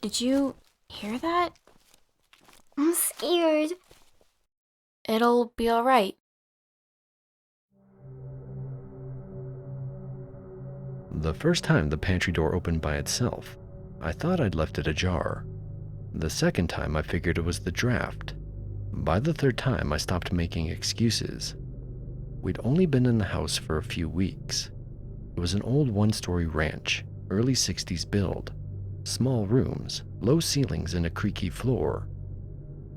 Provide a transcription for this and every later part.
Did you hear that? I'm scared. It'll be alright. The first time the pantry door opened by itself, I thought I'd left it ajar. The second time I figured it was the draft. By the third time I stopped making excuses. We'd only been in the house for a few weeks. It was an old one-story ranch, early 60s build. Small rooms, low ceilings, and a creaky floor.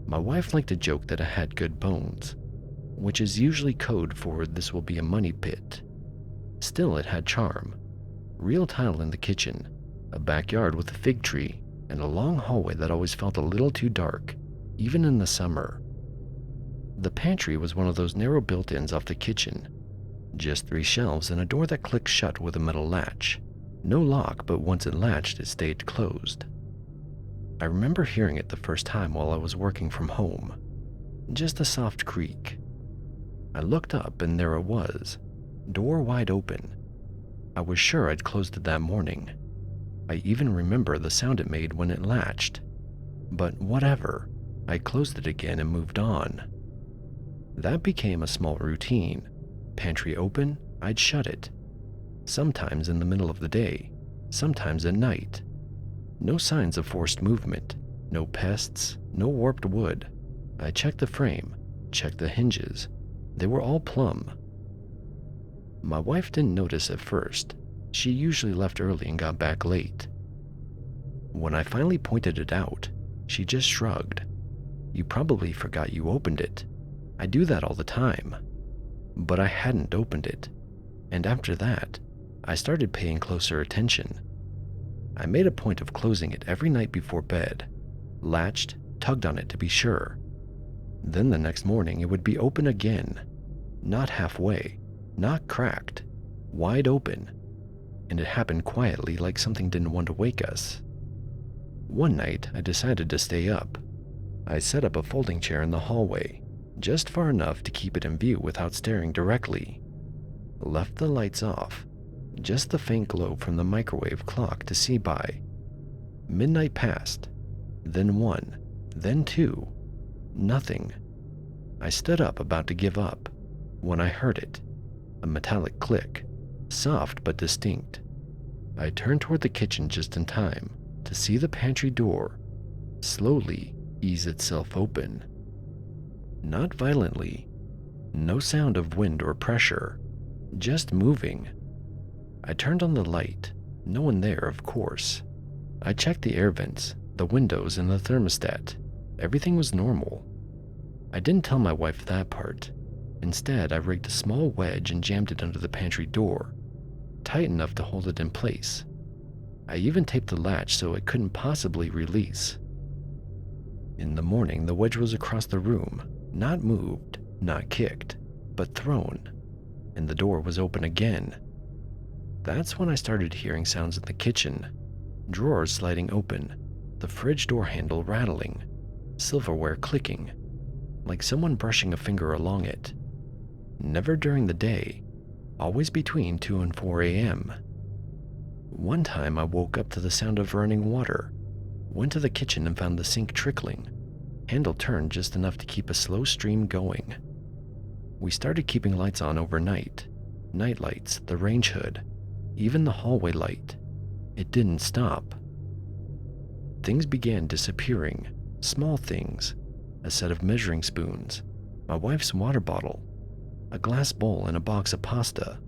My wife liked to joke that I had good bones, which is usually code for this will be a money pit. Still, it had charm. Real tile in the kitchen, a backyard with a fig tree, and a long hallway that always felt a little too dark, even in the summer. The pantry was one of those narrow built-ins off the kitchen. Just 3 shelves and a door that clicked shut with a metal latch. No lock, but once it latched, it stayed closed. I remember hearing it the first time while I was working from home. Just a soft creak. I looked up and there it was, door wide open. I was sure I'd closed it that morning. I even remember the sound it made when it latched. But whatever, I closed it again and moved on. That became a small routine. Pantry open, I'd shut it. Sometimes in the middle of the day, sometimes at night. No signs of forced movement, no pests, no warped wood. I checked the frame, checked the hinges. They were all plumb. My wife didn't notice at first. She usually left early and got back late. When I finally pointed it out, she just shrugged. You probably forgot you opened it. I do that all the time. But I hadn't opened it. And after that, I started paying closer attention. I made a point of closing it every night before bed, latched, tugged on it to be sure. Then the next morning it would be open again, not halfway, not cracked, wide open, and it happened quietly like something didn't want to wake us. One night I decided to stay up. I set up a folding chair in the hallway, just far enough to keep it in view without staring directly. Left the lights off, just the faint glow from the microwave clock to see by. Midnight passed, then 1, then 2. Nothing. I stood up about to give up when I heard it, a metallic click, soft but distinct. I turned toward the kitchen just in time to see the pantry door slowly ease itself open. Not violently, no sound of wind or pressure, just moving. I turned on the light, no one there, of course. I checked the air vents, the windows, and the thermostat. Everything was normal. I didn't tell my wife that part. Instead, I rigged a small wedge and jammed it under the pantry door, tight enough to hold it in place. I even taped the latch so it couldn't possibly release. In the morning, the wedge was across the room, not moved, not kicked, but thrown, and the door was open again. That's when I started hearing sounds in the kitchen, drawers sliding open, the fridge door handle rattling, silverware clicking, like someone brushing a finger along it. Never during the day, always between 2 and 4 a.m. One time I woke up to the sound of running water, went to the kitchen and found the sink trickling, handle turned just enough to keep a slow stream going. We started keeping lights on overnight, night lights, the range hood, even the hallway light. It didn't stop. Things began disappearing, small things, a set of measuring spoons, my wife's water bottle, a glass bowl, and a box of pasta.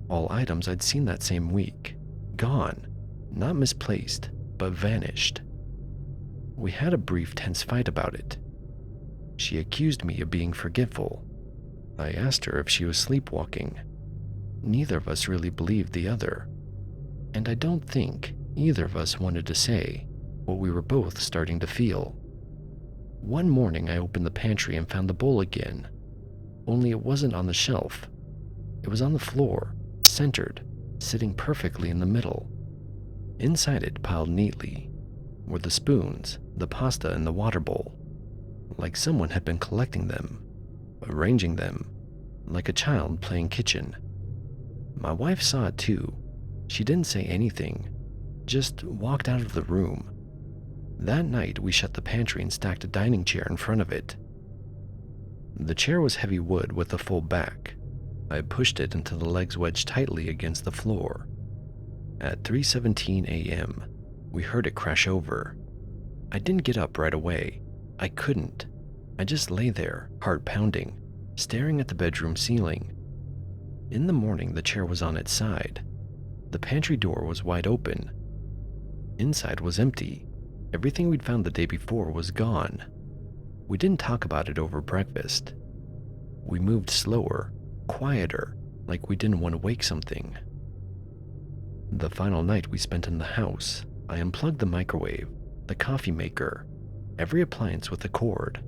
All items I'd seen that same week. Gone, not misplaced, but vanished. We had a brief tense fight about it. She accused me of being forgetful. I asked her if she was sleepwalking. Neither of us really believed the other, and I don't think either of us wanted to say what we were both starting to feel. One morning I opened the pantry and found the bowl again, only it wasn't on the shelf. It was on the floor, centered, sitting perfectly in the middle. Inside it, piled neatly, were the spoons, the pasta, and the water bowl, like someone had been collecting them, arranging them, like a child playing kitchen. My wife saw it too. She didn't say anything, just walked out of the room. That night, we shut the pantry and stacked a dining chair in front of it. The chair was heavy wood with a full back. I pushed it until the legs wedged tightly against the floor. At 3:17 a.m., we heard it crash over. I didn't get up right away. I couldn't. I just lay there, heart pounding, staring at the bedroom ceiling. In the morning, the chair was on its side. The pantry door was wide open. Inside was empty. Everything we'd found the day before was gone. We didn't talk about it over breakfast. We moved slower, quieter, like we didn't want to wake something. The final night we spent in the house, I unplugged the microwave, the coffee maker, every appliance with a cord.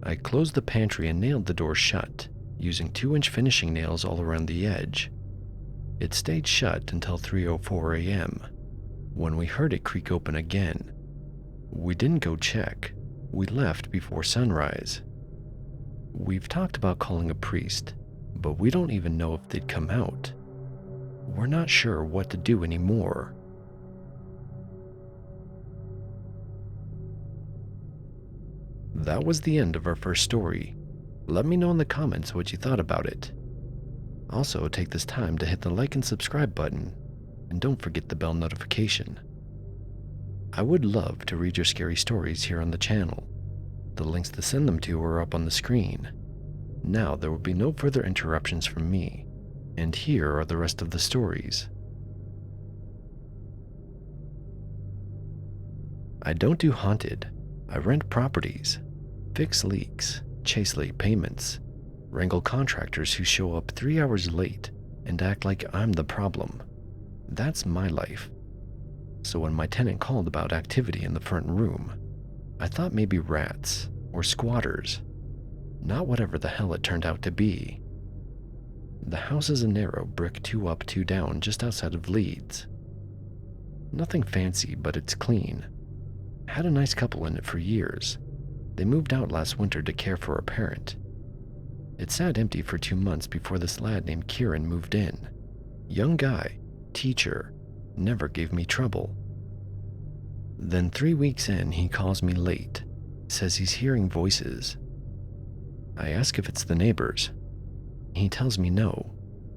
I closed the pantry and nailed the door shut, using 2-inch finishing nails all around the edge. It stayed shut until 3:04 a.m., when we heard it creak open again. We didn't go check. We left before sunrise. We've talked about calling a priest, but we don't even know if they'd come out. We're not sure what to do anymore. That was the end of our first story. Let me know in the comments what you thought about it. Also, take this time to hit the like and subscribe button, and don't forget the bell notification. I would love to read your scary stories here on the channel. The links to send them to are up on the screen. Now there will be no further interruptions from me, and here are the rest of the stories. I don't do haunted. I rent properties, fix leaks, chase late payments, wrangle contractors who show up 3 hours late and act like I'm the problem. That's my life. So when my tenant called about activity in the front room, I thought maybe rats or squatters, not whatever the hell it turned out to be. The house is a narrow brick 2 up, 2 down just outside of Leeds. Nothing fancy, but it's clean. Had a nice couple in it for years. They moved out last winter to care for a parent. It sat empty for 2 months before this lad named Kieran moved in. Young guy, teacher, never gave me trouble. Then 3 weeks in, he calls me late, says he's hearing voices. I ask if it's the neighbors. He tells me no,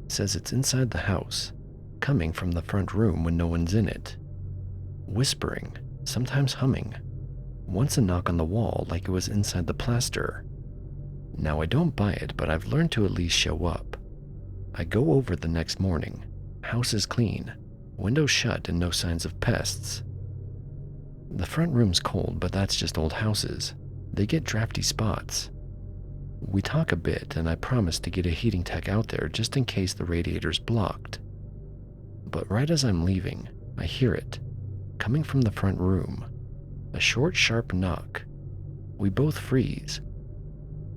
says it's inside the house, coming from the front room when no one's in it. Whispering, sometimes humming. Once a knock on the wall like it was inside the plaster. Now I don't buy it, but I've learned to at least show up. I go over the next morning. House is clean, windows shut and no signs of pests. The front room's cold, but that's just old houses. They get drafty spots. We talk a bit and I promise to get a heating tech out there just in case the radiator's blocked. But right as I'm leaving, I hear it, coming from the front room. A short, sharp knock. We both freeze.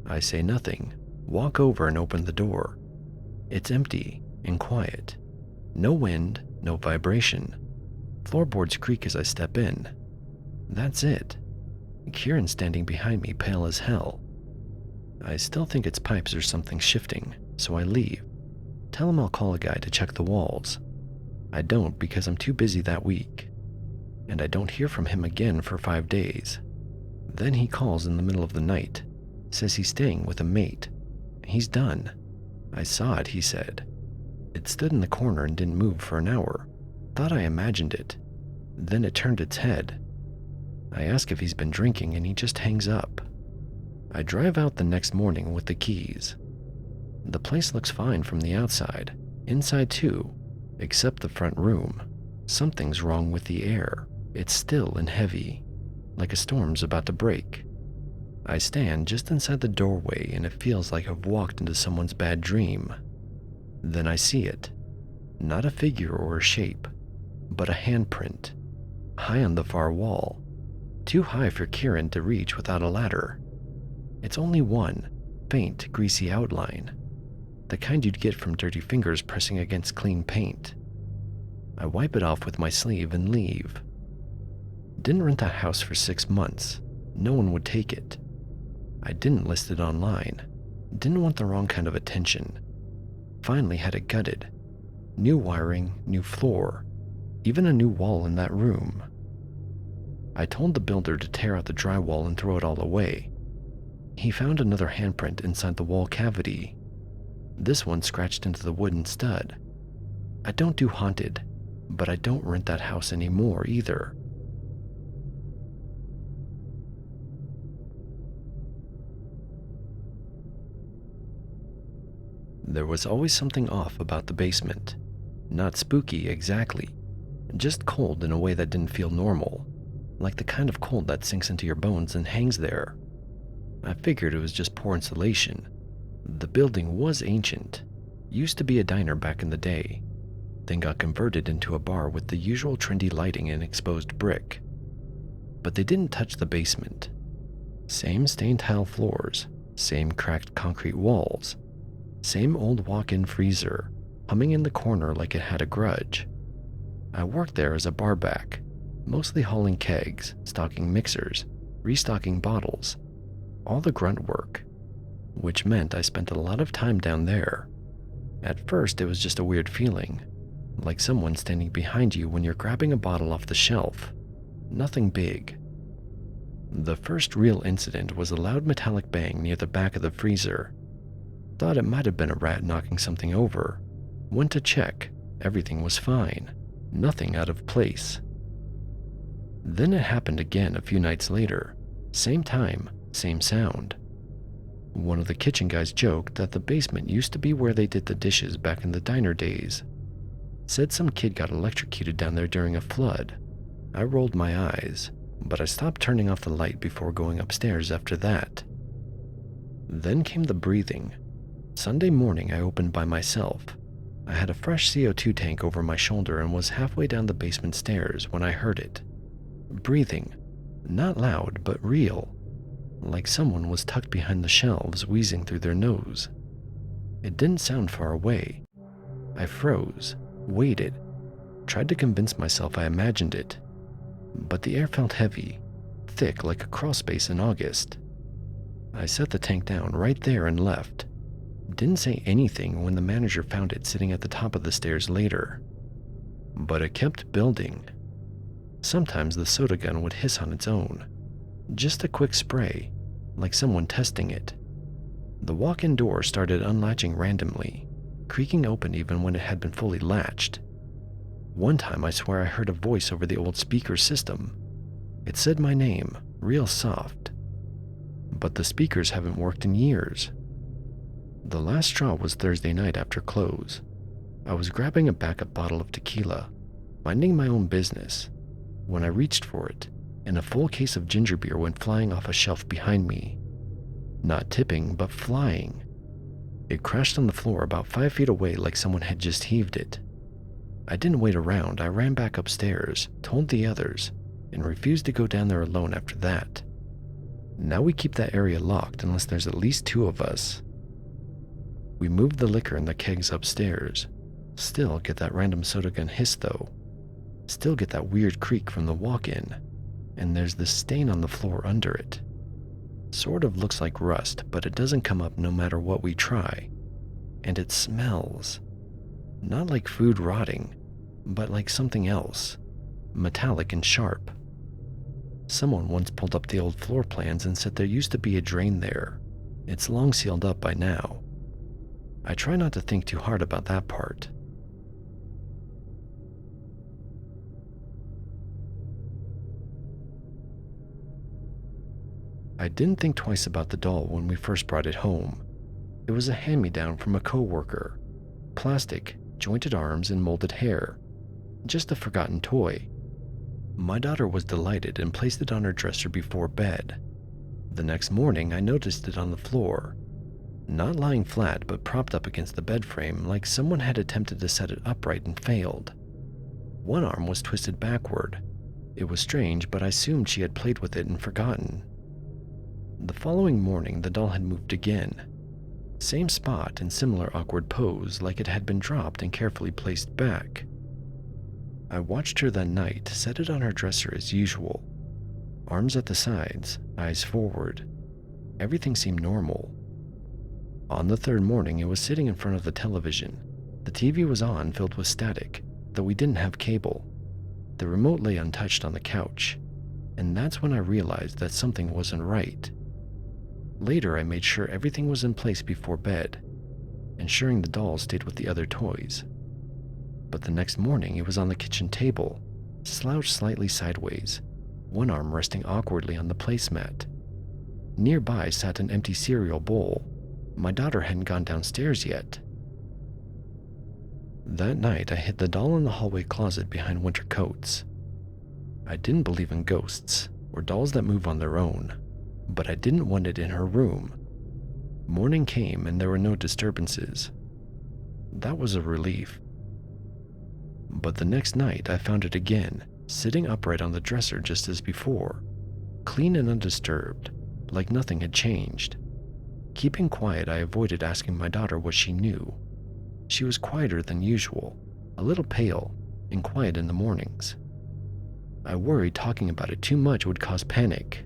I say nothing, walk over and open the door. It's empty and quiet. No wind, no vibration. Floorboards creak as I step in. That's it. Kieran's standing behind me, pale as hell. I still think it's pipes or something shifting, so I leave. Tell him I'll call a guy to check the walls. I don't because I'm too busy that week. And I don't hear from him again for 5 days. Then he calls in the middle of the night, says he's staying with a mate. He's done. I saw it, he said. It stood in the corner and didn't move for an hour. Thought I imagined it. Then it turned its head. I ask if he's been drinking and he just hangs up. I drive out the next morning with the keys. The place looks fine from the outside, inside too, except the front room. Something's wrong with the air. It's still and heavy, like a storm's about to break. I stand just inside the doorway and it feels like I've walked into someone's bad dream. Then I see it. Not a figure or a shape, but a handprint, high on the far wall, too high for Kieran to reach without a ladder. It's only one, faint, greasy outline, the kind you'd get from dirty fingers pressing against clean paint. I wipe it off with my sleeve and leave. Didn't rent the house for 6 months. No one would take it. I didn't list it online. Didn't want the wrong kind of attention. Finally had it gutted. New wiring, new floor, even a new wall in that room. I told the builder to tear out the drywall and throw it all away. He found another handprint inside the wall cavity. This one scratched into the wooden stud. I don't do haunted, but I don't rent that house anymore either. There was always something off about the basement. Not spooky exactly, just cold in a way that didn't feel normal, like the kind of cold that sinks into your bones and hangs there. I figured it was just poor insulation. The building was ancient, used to be a diner back in the day, then got converted into a bar with the usual trendy lighting and exposed brick. But they didn't touch the basement. Same stained tile floors, same cracked concrete walls, same old walk-in freezer, humming in the corner like it had a grudge. I worked there as a barback, mostly hauling kegs, stocking mixers, restocking bottles, all the grunt work, which meant I spent a lot of time down there. At first, it was just a weird feeling, like someone standing behind you when you're grabbing a bottle off the shelf. Nothing big. The first real incident was a loud metallic bang near the back of the freezer. Thought it might have been a rat knocking something over. Went to check. Everything was fine. Nothing out of place. Then it happened again a few nights later. Same time, same sound. One of the kitchen guys joked that the basement used to be where they did the dishes back in the diner days. Said some kid got electrocuted down there during a flood. I rolled my eyes, but I stopped turning off the light before going upstairs after that. Then came the breathing. Sunday morning I opened by myself. I had a fresh CO2 tank over my shoulder and was halfway down the basement stairs when I heard it. Breathing. Not loud, but real. Like someone was tucked behind the shelves, wheezing through their nose. It didn't sound far away. I froze, waited, tried to convince myself I imagined it. But the air felt heavy, thick like a crawl space in August. I set the tank down right there and left. Didn't say anything when the manager found it sitting at the top of the stairs later. But it kept building. Sometimes the soda gun would hiss on its own. Just a quick spray, like someone testing it. The walk-in door started unlatching randomly, creaking open even when it had been fully latched. One time I swear I heard a voice over the old speaker system. It said my name, real soft. But the speakers haven't worked in years. The last straw was Thursday night after close. I was grabbing a backup bottle of tequila, minding my own business, when I reached for it, and a full case of ginger beer went flying off a shelf behind me. Not tipping, but flying. It crashed on the floor about 5 feet away like someone had just heaved it. I didn't wait around. I ran back upstairs, told the others, and refused to go down there alone after that. Now we keep that area locked unless there's at least 2 of us. We moved the liquor and the kegs upstairs. Still get that random soda gun hiss though. Still get that weird creak from the walk-in. And there's this stain on the floor under it. Sort of looks like rust, but it doesn't come up no matter what we try. And it smells. Not like food rotting, but like something else. Metallic and sharp. Someone once pulled up the old floor plans and said there used to be a drain there. It's long sealed up by now. I try not to think too hard about that part. I didn't think twice about the doll when we first brought it home. It was a hand-me-down from a coworker. Plastic, jointed arms, and molded hair. Just a forgotten toy. My daughter was delighted and placed it on her dresser before bed. The next morning, I noticed it on the floor. Not lying flat, but propped up against the bed frame like someone had attempted to set it upright and failed. One arm was twisted backward. It was strange, but I assumed she had played with it and forgotten. The following morning, the doll had moved again. Same spot and similar awkward pose, like it had been dropped and carefully placed back. I watched her that night, set it on her dresser as usual. Arms at the sides, eyes forward. Everything seemed normal. On the third morning, it was sitting in front of the television. The TV was on, filled with static, though we didn't have cable. The remote lay untouched on the couch. and that's when I realized that something wasn't right. Later, I made sure everything was in place before bed, ensuring the doll stayed with the other toys. But the next morning, it was on the kitchen table, slouched slightly sideways, one arm resting awkwardly on the placemat. Nearby sat an empty cereal bowl. My daughter hadn't gone downstairs yet. That night, I hid the doll in the hallway closet behind winter coats. I didn't believe in ghosts or dolls that move on their own, but I didn't want it in her room. Morning came and there were no disturbances. That was a relief. But the next night, I found it again, sitting upright on the dresser just as before, clean and undisturbed, like nothing had changed. Keeping quiet, I avoided asking my daughter what she knew. She was quieter than usual, a little pale, and quiet in the mornings. I worried talking about it too much would cause panic.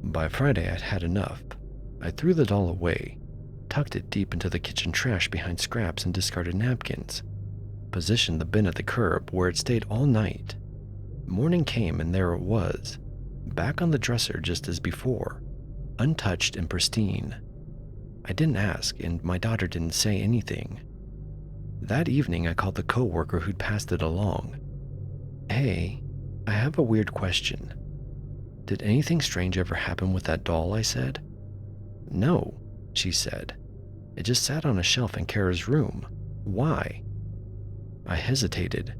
By Friday, I'd had enough. I threw the doll away, tucked it deep into the kitchen trash behind scraps and discarded napkins, positioned the bin at the curb where it stayed all night. Morning came and there it was, back on the dresser just as before, untouched and pristine. I didn't ask, and my daughter didn't say anything. That evening, I called the coworker who'd passed it along. "Hey, I have a weird question. Did anything strange ever happen with that doll?" I said. "No," she said. "It just sat on a shelf in Kara's room. Why?" I hesitated.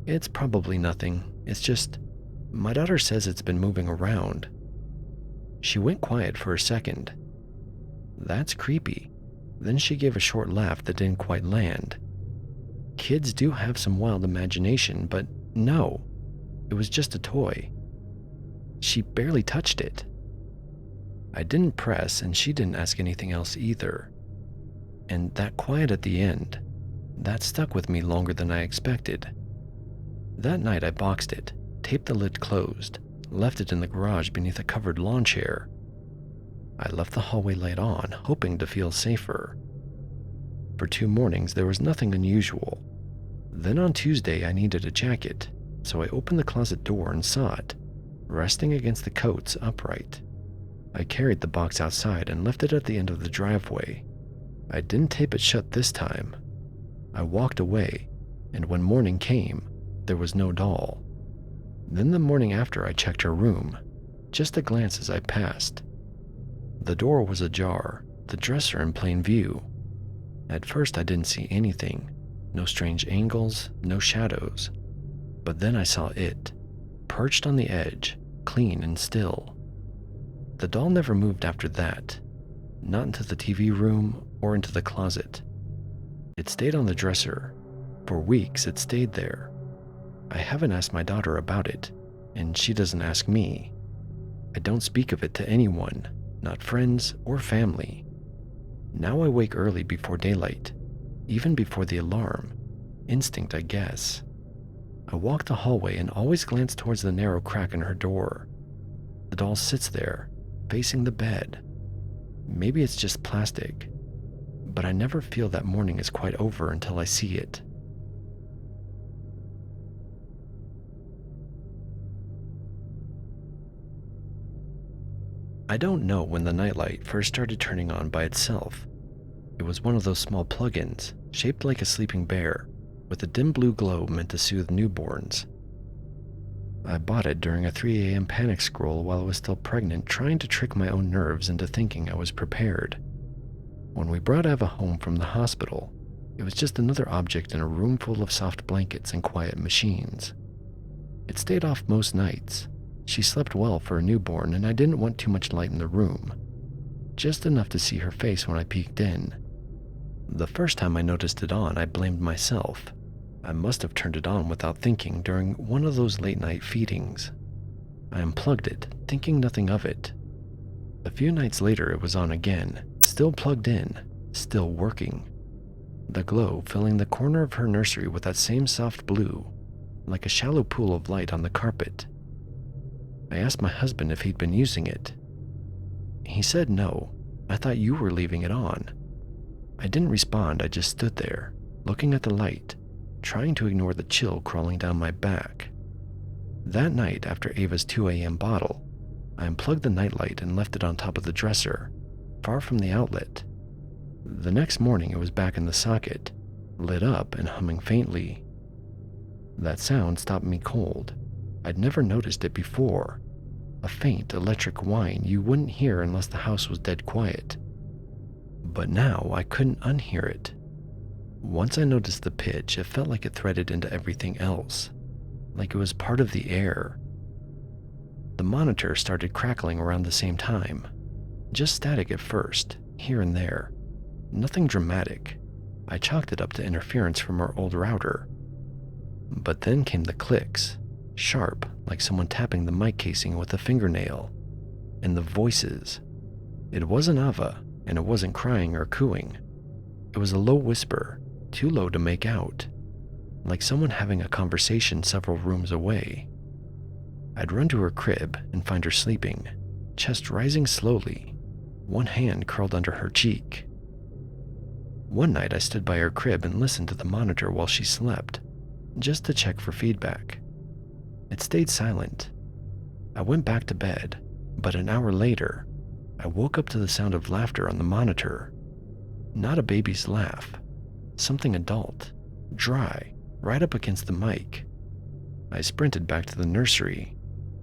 "It's probably nothing. It's just, my daughter says it's been moving around." She went quiet for a second. "That's creepy." Then she gave a short laugh that didn't quite land. "Kids do have some wild imagination, but no, it was just a toy. She barely touched it." I didn't press, and she didn't ask anything else either. And that quiet at the end, that stuck with me longer than I expected. That night I boxed it, taped the lid closed, left it in the garage beneath a covered lawn chair. I left the hallway light on, hoping to feel safer. For 2 mornings, there was nothing unusual. Then on Tuesday, I needed a jacket, so I opened the closet door and saw it, resting against the coats upright. I carried the box outside and left it at the end of the driveway. I didn't tape it shut this time. I walked away, and when morning came, there was no doll. Then the morning after, I checked her room, just a glance as I passed. The door was ajar, the dresser in plain view. At first, I didn't see anything, no strange angles, no shadows. But then I saw it, perched on the edge, clean and still. The doll never moved after that, not into the TV room or into the closet. It stayed on the dresser. For weeks, it stayed there. I haven't asked my daughter about it, and she doesn't ask me. I don't speak of it to anyone, not friends or family. Now I wake early before daylight, even before the alarm. Instinct, I guess. I walk the hallway and always glance towards the narrow crack in her door. The doll sits there, facing the bed. Maybe it's just plastic, but I never feel that morning is quite over until I see it. I don't know when the nightlight first started turning on by itself. It was one of those small plug-ins, shaped like a sleeping bear, with a dim blue glow meant to soothe newborns. I bought it during a 3 a.m. panic scroll while I was still pregnant, trying to trick my own nerves into thinking I was prepared. When we brought Eva home from the hospital, it was just another object in a room full of soft blankets and quiet machines. It stayed off most nights. She slept well for a newborn, and I didn't want too much light in the room, just enough to see her face when I peeked in. The first time I noticed it on, I blamed myself. I must have turned it on without thinking during one of those late-night feedings. I unplugged it, thinking nothing of it. A few nights later, it was on again, still plugged in, still working. The glow filling the corner of her nursery with that same soft blue, like a shallow pool of light on the carpet. I asked my husband if he'd been using it. He said no. I thought you were leaving it on. I didn't respond, I just stood there, looking at the light, trying to ignore the chill crawling down my back. That night, after Ava's 2 a.m. bottle, I unplugged the nightlight and left it on top of the dresser, far from the outlet. The next morning it was back in the socket, lit up and humming faintly. That sound stopped me cold. I'd never noticed it before. A faint electric whine you wouldn't hear unless the house was dead quiet. But now I couldn't unhear it. Once I noticed the pitch, it felt like it threaded into everything else, like it was part of the air. The monitor started crackling around the same time. Just static at first, here and there. Nothing dramatic. I chalked it up to interference from our old router. But then came the clicks, sharp, like someone tapping the mic casing with a fingernail. And the voices. It wasn't Ava, and it wasn't crying or cooing. It was a low whisper, too low to make out, like someone having a conversation several rooms away. I'd run to her crib and find her sleeping, chest rising slowly, one hand curled under her cheek. One night I stood by her crib and listened to the monitor while she slept, just to check for feedback. It stayed silent. I went back to bed, but an hour later, I woke up to the sound of laughter on the monitor. Not a baby's laugh, something adult, dry, right up against the mic. I sprinted back to the nursery.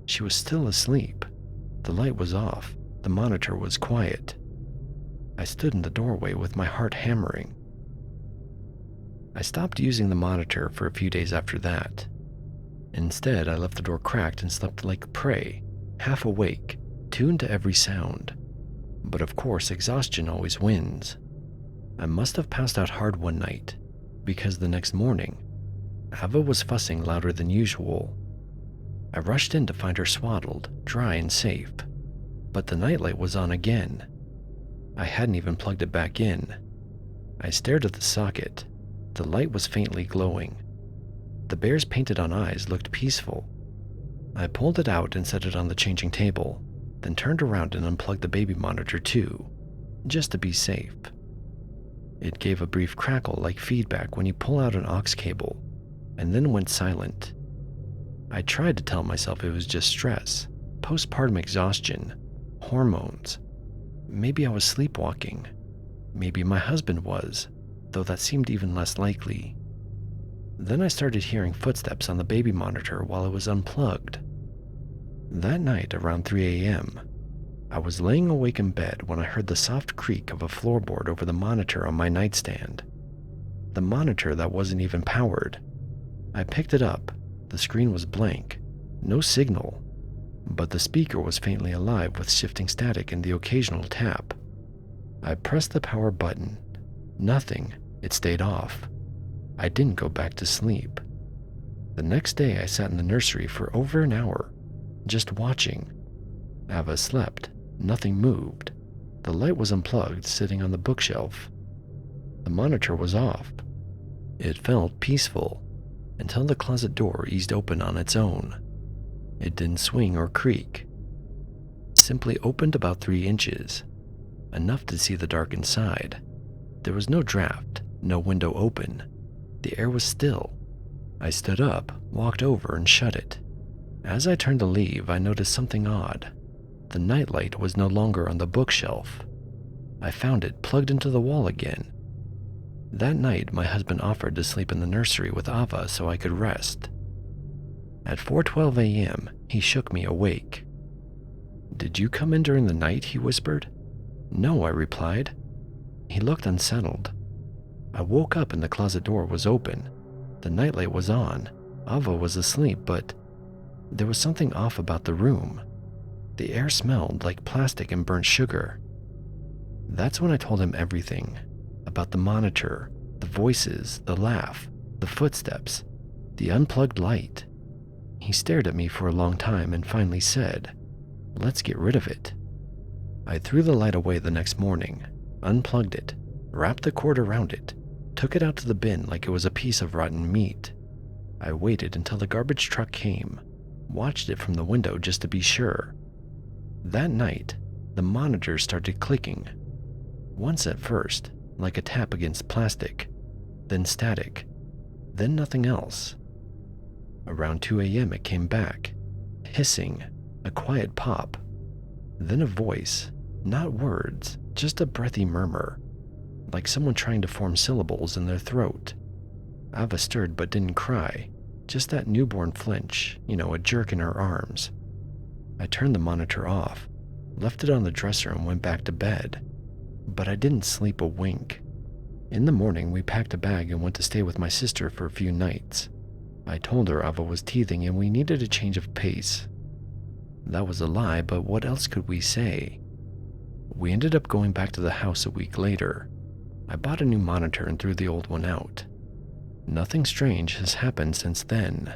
She was still asleep. The light was off. The monitor was quiet. I stood in the doorway with my heart hammering. I stopped using the monitor for a few days after that. Instead, I left the door cracked and slept like prey, half awake, tuned to every sound. But of course, exhaustion always wins. I must have passed out hard one night, because the next morning, Ava was fussing louder than usual. I rushed in to find her swaddled, dry and safe, but the nightlight was on again. I hadn't even plugged it back in. I stared at the socket. The light was faintly glowing. The bear's painted-on eyes looked peaceful. I pulled it out and set it on the changing table, then turned around and unplugged the baby monitor too, just to be safe. It gave a brief crackle like feedback when you pull out an aux cable, and then went silent. I tried to tell myself it was just stress, postpartum exhaustion, hormones. Maybe I was sleepwalking. Maybe my husband was, though that seemed even less likely. Then I started hearing footsteps on the baby monitor while it was unplugged. That night, around 3 a.m., I was laying awake in bed when I heard the soft creak of a floorboard over the monitor on my nightstand. The monitor that wasn't even powered. I picked it up. The screen was blank, no signal, but the speaker was faintly alive with shifting static and the occasional tap. I pressed the power button. Nothing. It stayed off. I didn't go back to sleep. The next day I sat in the nursery for over an hour, just watching. Ava slept. Nothing moved. The light was unplugged, sitting on the bookshelf. The monitor was off. It felt peaceful, until the closet door eased open on its own. It didn't swing or creak. It simply opened about 3 inches, enough to see the dark inside. There was no draft, no window open. The air was still. I stood up, walked over, and shut it. As I turned to leave, I noticed something odd. The nightlight was no longer on the bookshelf. I found it plugged into the wall again. That night, my husband offered to sleep in the nursery with Ava so I could rest. At 4:12 a.m., he shook me awake. "Did you come in during the night?" he whispered. "No," I replied. He looked unsettled. I woke up and the closet door was open. The nightlight was on. Ava was asleep, but there was something off about the room. The air smelled like plastic and burnt sugar. That's when I told him everything. About the monitor, the voices, the laugh, the footsteps, the unplugged light. He stared at me for a long time and finally said, "Let's get rid of it." I threw the light away the next morning, unplugged it, wrapped the cord around it, took it out to the bin like it was a piece of rotten meat. I waited until the garbage truck came, watched it from the window just to be sure. That night, the monitor started clicking. Once at first, like a tap against plastic, then static, then nothing else. Around 2 a.m. it came back, hissing, a quiet pop, then a voice, not words, just a breathy murmur, like someone trying to form syllables in their throat. Ava stirred but didn't cry, just that newborn flinch, a jerk in her arms. I turned the monitor off, left it on the dresser and went back to bed. But I didn't sleep a wink. In the morning, we packed a bag and went to stay with my sister for a few nights. I told her Ava was teething and we needed a change of pace. That was a lie, but what else could we say? We ended up going back to the house a week later. I bought a new monitor and threw the old one out. Nothing strange has happened since then.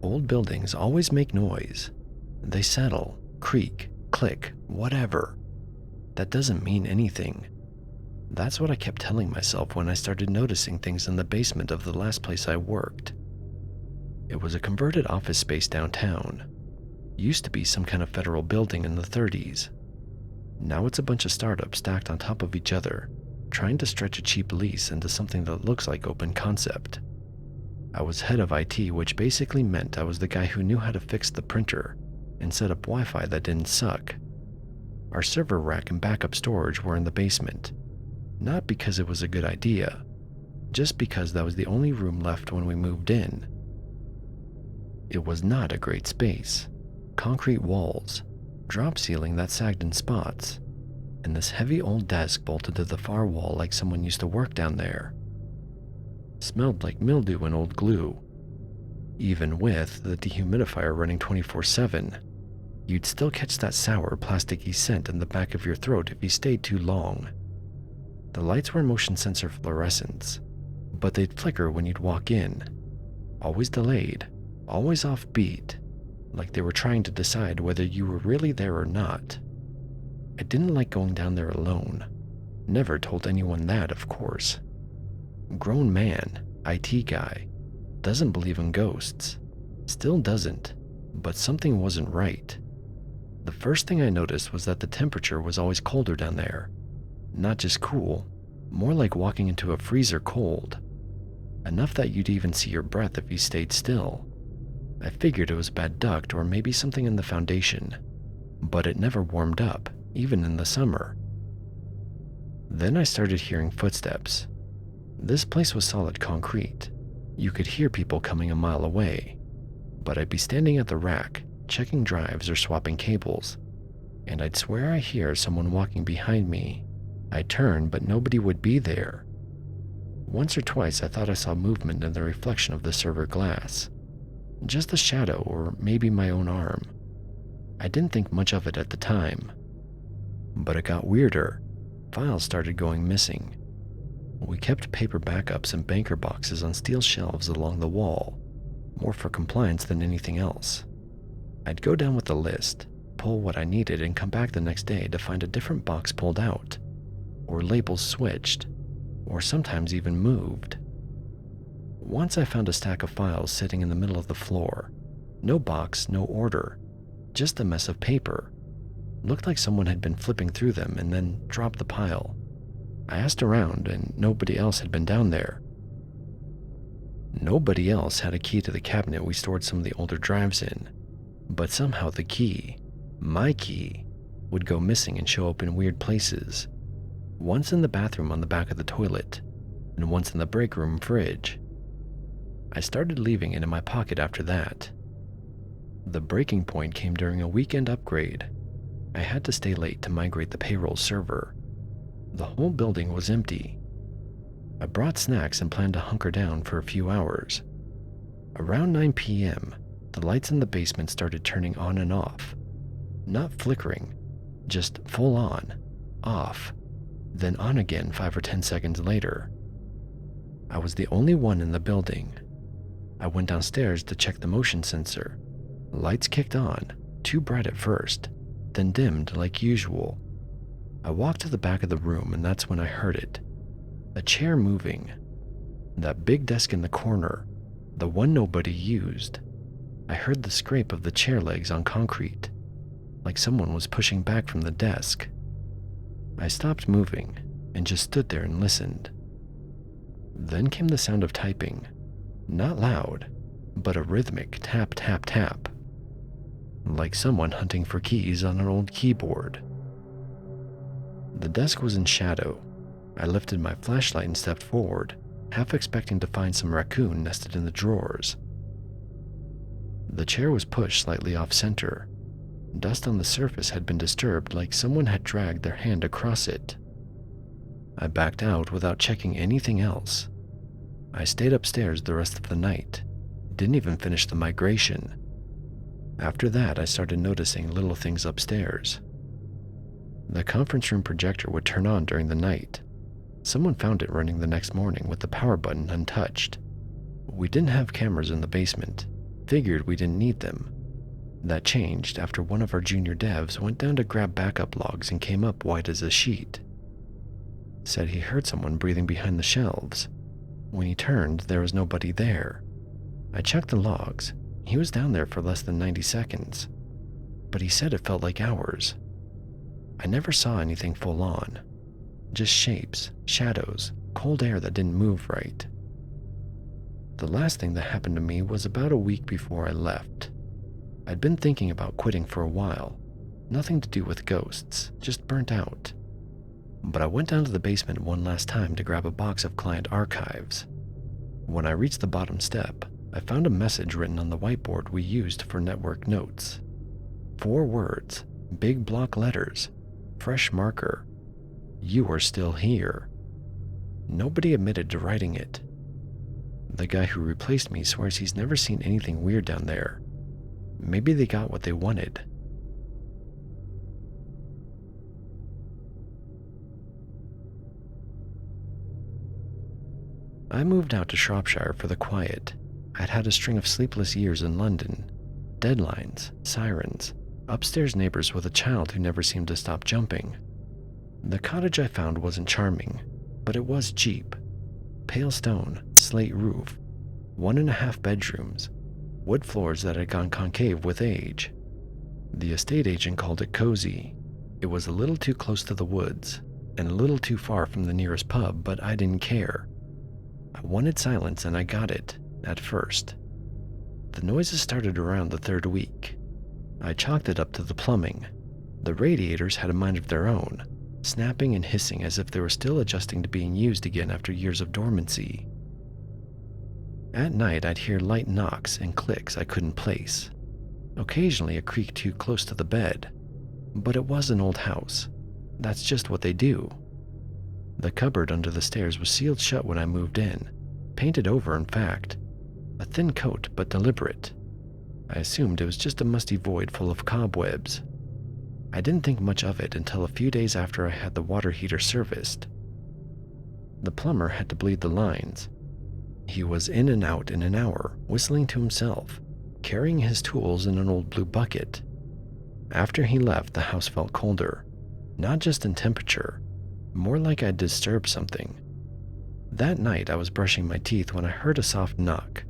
Old buildings always make noise. They settle, creak, click, whatever. That doesn't mean anything. That's what I kept telling myself when I started noticing things in the basement of the last place I worked. It was a converted office space downtown. Used to be some kind of federal building in the 30s. Now it's a bunch of startups stacked on top of each other, trying to stretch a cheap lease into something that looks like open concept. I was head of IT, which basically meant I was the guy who knew how to fix the printer and set up Wi-Fi that didn't suck. Our server rack and backup storage were in the basement, not because it was a good idea, just because that was the only room left when we moved in. It was not a great space. Concrete walls, drop ceiling that sagged in spots, and this heavy old desk bolted to the far wall like someone used to work down there. Smelled like mildew and old glue. Even with the dehumidifier running 24/7, you'd still catch that sour, plasticky scent in the back of your throat if you stayed too long. The lights were motion sensor fluorescents, but they'd flicker when you'd walk in. Always delayed, always offbeat, like they were trying to decide whether you were really there or not. I didn't like going down there alone. Never told anyone that, of course. Grown man, IT guy, doesn't believe in ghosts. Still doesn't, but something wasn't right. The first thing I noticed was that the temperature was always colder down there. Not just cool, more like walking into a freezer cold. Enough that you'd even see your breath if you stayed still. I figured it was a bad duct or maybe something in the foundation, but it never warmed up, even in the summer. Then I started hearing footsteps. This place was solid concrete. You could hear people coming a mile away, but I'd be standing at the rack, checking drives or swapping cables, and I'd swear I hear someone walking behind me. I'd turn, but nobody would be there. Once or twice I thought I saw movement in the reflection of the server glass. Just a shadow or maybe my own arm. I didn't think much of it at the time. But it got weirder. Files started going missing. We kept paper backups and banker boxes on steel shelves along the wall, more for compliance than anything else. I'd go down with the list, pull what I needed, and come back the next day to find a different box pulled out, or labels switched, or sometimes even moved. Once I found a stack of files sitting in the middle of the floor. No box, no order, just a mess of paper. Looked like someone had been flipping through them and then dropped the pile. I asked around and nobody else had been down there. Nobody else had a key to the cabinet we stored some of the older drives in, but somehow the key, my key, would go missing and show up in weird places. Once in the bathroom on the back of the toilet, and once in the break room fridge. I started leaving it in my pocket after that. The breaking point came during a weekend upgrade. I had to stay late to migrate the payroll server. The whole building was empty. I brought snacks and planned to hunker down for a few hours. Around 9 p.m., the lights in the basement started turning on and off. Not flickering, just full on, off, then on again 5 or 10 seconds later. I was the only one in the building. I went downstairs to check the motion sensor. Lights kicked on, too bright at first, then dimmed like usual. I walked to the back of the room and that's when I heard it. A chair moving. That big desk in the corner, the one nobody used. I heard the scrape of the chair legs on concrete, like someone was pushing back from the desk. I stopped moving and just stood there and listened. Then came the sound of typing. Not loud, but a rhythmic tap, tap, tap. Like someone hunting for keys on an old keyboard. The desk was in shadow. I lifted my flashlight and stepped forward, half expecting to find some raccoon nested in the drawers. The chair was pushed slightly off-center. Dust on the surface had been disturbed, like someone had dragged their hand across it. I backed out without checking anything else. I stayed upstairs the rest of the night, didn't even finish the migration. After that, I started noticing little things upstairs. The conference room projector would turn on during the night. Someone found it running the next morning with the power button untouched. We didn't have cameras in the basement. Figured we didn't need them. That changed after one of our junior devs went down to grab backup logs and came up white as a sheet. Said he heard someone breathing behind the shelves. When he turned, there was nobody there. I checked the logs. He was down there for less than 90 seconds. But he said it felt like hours. I never saw anything full on. Just shapes, shadows, cold air that didn't move right. The last thing that happened to me was about a week before I left. I'd been thinking about quitting for a while. Nothing to do with ghosts, just burnt out. But I went down to the basement one last time to grab a box of client archives. When I reached the bottom step, I found a message written on the whiteboard we used for network notes. 4 words, big block letters, fresh marker. You are still here. Nobody admitted to writing it. The guy who replaced me swears he's never seen anything weird down there. Maybe they got what they wanted. I moved out to Shropshire for the quiet. I'd had a string of sleepless years in London. Deadlines, sirens, upstairs neighbors with a child who never seemed to stop jumping. The cottage I found wasn't charming, but it was cheap. Pale stone, slate roof, 1.5 bedrooms, wood floors that had gone concave with age. The estate agent called it cozy. It was a little too close to the woods, and a little too far from the nearest pub, but I didn't care. I wanted silence, and I got it, at first. The noises started around the 3rd week. I chalked it up to the plumbing. The radiators had a mind of their own, snapping and hissing as if they were still adjusting to being used again after years of dormancy. At night, I'd hear light knocks and clicks I couldn't place. Occasionally, a creak too close to the bed. But it was an old house. That's just what they do. The cupboard under the stairs was sealed shut when I moved in. Painted over, in fact. A thin coat, but deliberate. I assumed it was just a musty void full of cobwebs. I didn't think much of it until a few days after I had the water heater serviced. The plumber had to bleed the lines. He was in and out in an hour, whistling to himself, carrying his tools in an old blue bucket. After he left, the house felt colder, not just in temperature, more like I'd disturbed something. That night, I was brushing my teeth when I heard a soft knock.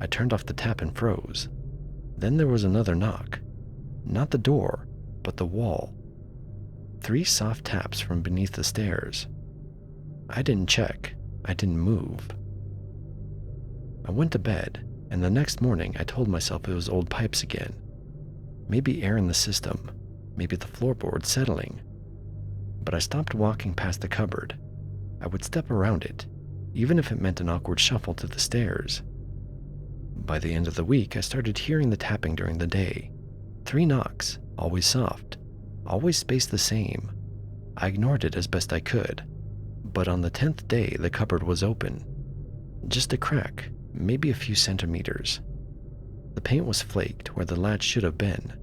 I turned off the tap and froze. Then there was another knock. Not the door, but the wall. 3 soft taps from beneath the stairs. I didn't check. I didn't move. I went to bed, and the next morning I told myself it was old pipes again. Maybe air in the system, maybe the floorboard settling. But I stopped walking past the cupboard. I would step around it, even if it meant an awkward shuffle to the stairs. By the end of the week, I started hearing the tapping during the day. 3 knocks, always soft, always spaced the same. I ignored it as best I could. But on the 10th day, the cupboard was open. Just a crack, maybe a few centimeters. The paint was flaked where the latch should have been.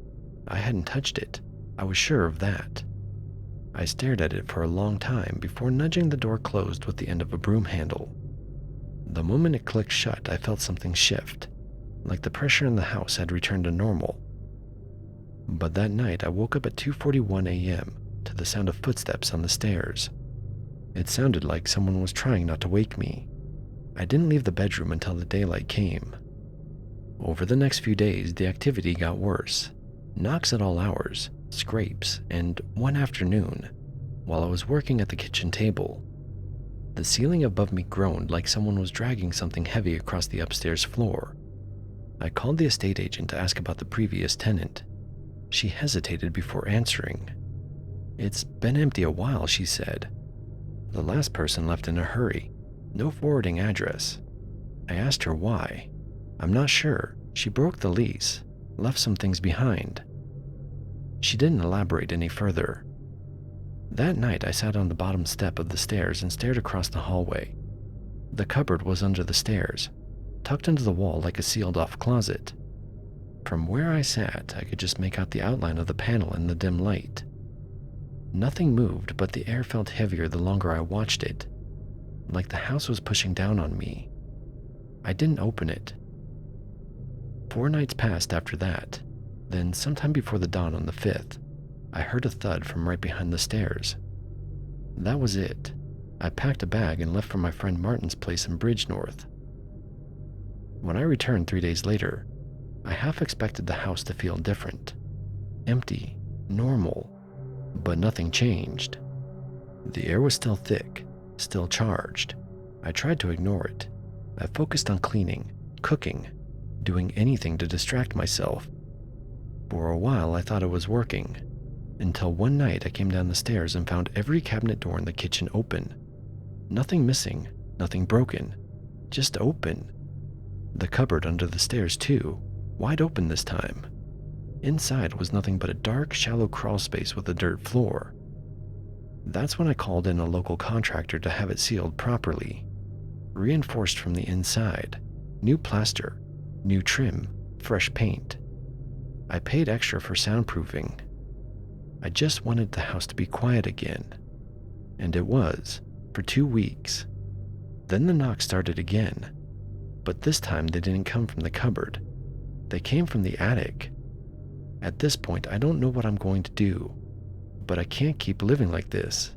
I hadn't touched it. I was sure of that. I stared at it for a long time before nudging the door closed with the end of a broom handle. The moment it clicked shut, I felt something shift, like the pressure in the house had returned to normal. But that night, I woke up at 2:41 a.m. to the sound of footsteps on the stairs. It sounded like someone was trying not to wake me. I didn't leave the bedroom until the daylight came. Over the next few days, the activity got worse. Knocks at all hours, scrapes, and one afternoon, while I was working at the kitchen table. The ceiling above me groaned like someone was dragging something heavy across the upstairs floor. I called the estate agent to ask about the previous tenant. She hesitated before answering. "It's been empty a while," she said. "The last person left in a hurry. No forwarding address." I asked her why. "I'm not sure. She broke the lease, left some things behind." She didn't elaborate any further. That night, I sat on the bottom step of the stairs and stared across the hallway. The cupboard was under the stairs, tucked into the wall like a sealed-off closet. From where I sat, I could just make out the outline of the panel in the dim light. Nothing moved, but the air felt heavier the longer I watched it, like the house was pushing down on me. I didn't open it. 4 nights passed after that. Then, sometime before the dawn on the 5th, I heard a thud from right behind the stairs. That was it. I packed a bag and left for my friend Martin's place in Bridgenorth. When I returned 3 days later, I half expected the house to feel different. Empty, normal, but nothing changed. The air was still thick, still charged. I tried to ignore it. I focused on cleaning, cooking, doing anything to distract myself. For a while I thought it was working, until one night I came down the stairs and found every cabinet door in the kitchen open. Nothing missing, nothing broken, just open. The cupboard under the stairs too, wide open this time. Inside was nothing but a dark, shallow crawl space with a dirt floor. That's when I called in a local contractor to have it sealed properly. Reinforced from the inside, new plaster, new trim, fresh paint. I paid extra for soundproofing. I just wanted the house to be quiet again. And it was, for 2 weeks. Then the knocks started again. But this time they didn't come from the cupboard. They came from the attic. At this point, I don't know what I'm going to do. But I can't keep living like this.